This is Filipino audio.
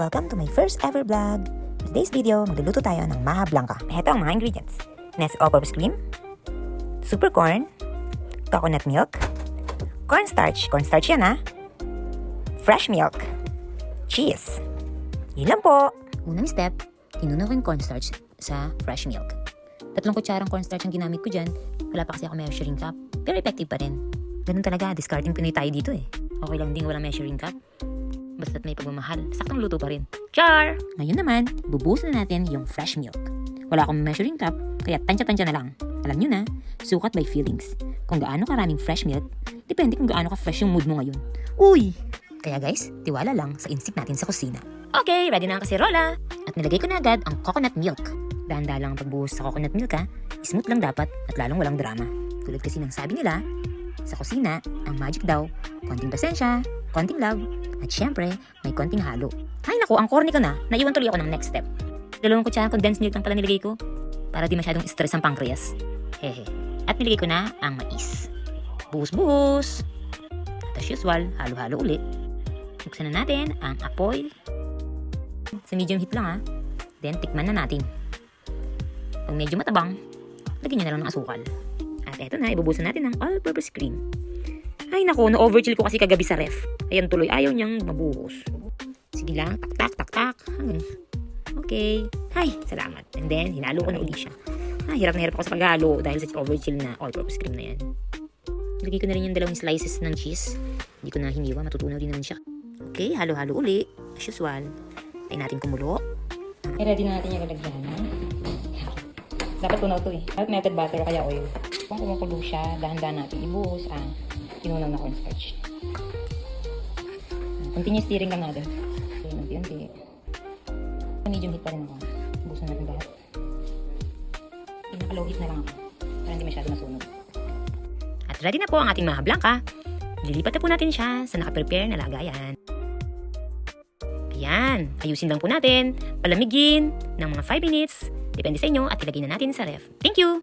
Welcome to my first ever vlog. For today's video, magluluto tayo ng maha blanca. Ito ang mga ingredients. Nest all-purpose cream, super corn, coconut milk, cornstarch yan ha, fresh milk, cheese. Yun lang po. Unang step, tinunaw ko yung cornstarch sa fresh milk. 3 kutsarang cornstarch ang ginamit ko dyan. Wala pa kasi ako measuring cup, pero effective pa rin. Ganun talaga, discarding Pinoy tayo dito eh. Okay lang din walang measuring cup. Basta't may pagmamahal, saktong luto pa rin. Char! Ngayon naman, bubuhos na natin yung fresh milk. Wala akong measuring cup, kaya tansya-tansya na lang. Alam nyo na, sukat by feelings. Kung gaano karaming fresh milk, depende kung gaano ka fresh yung mood mo ngayon. Uy! Kaya guys, tiwala lang sa instinct natin sa kusina. Okay, ready na ang kasirola. At nilagay ko na agad ang coconut milk. Dahan-dahan lang ang pagbuhos sa coconut milk ha. Smooth lang dapat at lalong walang drama. Tulad kasi ng sabi nila, sa kusina, ang magic daw, konting pasensya, konting love, at syempre, may konting halo. Ay naku, ang corny ko na, naiwan tuloy ako ng next step. 2 kutsarang condensed milk lang pala nilagay ko, para di masyadong stress ang pancreas. Hehe. At nilagay ko na ang mais. Buhos-buhos. At as usual, halo-halo ulit. Buksan na natin ang apoy. Sa medium heat lang ha. Then, tikman na natin. Pag medyo matabang, lagyan nyo na lang ng asukal. At eto na, ibubusan natin ng all-purpose cream. Ay nako, na-overchill ko kasi kagabi sa ref. Ayan tuloy, ayaw niyang mabuhos. Sige lang, tak-tak. Okay. Ay, salamat. And then, hinalo ko na uli siya. Hirap na hirap ako sa paghalo dahil sa overchill na all-purpose cream na yan. Lagay ko na rin yung 2 slices ng cheese. Hindi ko na hiniwa, matutunaw din naman siya. Okay, halo-halo uli. As usual. Tayo natin kumulo. I-ready na natin yung lalagyan. Dapat tunaw to eh. Dapat melted butter o kaya oil. Kung kumukulo siya, dahan-dahan natin ibuhos ang tinunaw na cornstarch. Continuous stirring lang natin. Unti-unti. Medium heat pa rin ako. Ibuhusan natin lahat. Pinaka-low heat na lang ako. Para hindi masyado masunog. At ready na po ang ating maha blanca. Lilipat na po natin siya sa nakaprepare na lagayan. Ayan, ayusin lang po natin, palamigin ng mga 5 minutes. Depende sa inyo at ilagay na natin sa ref. Thank you!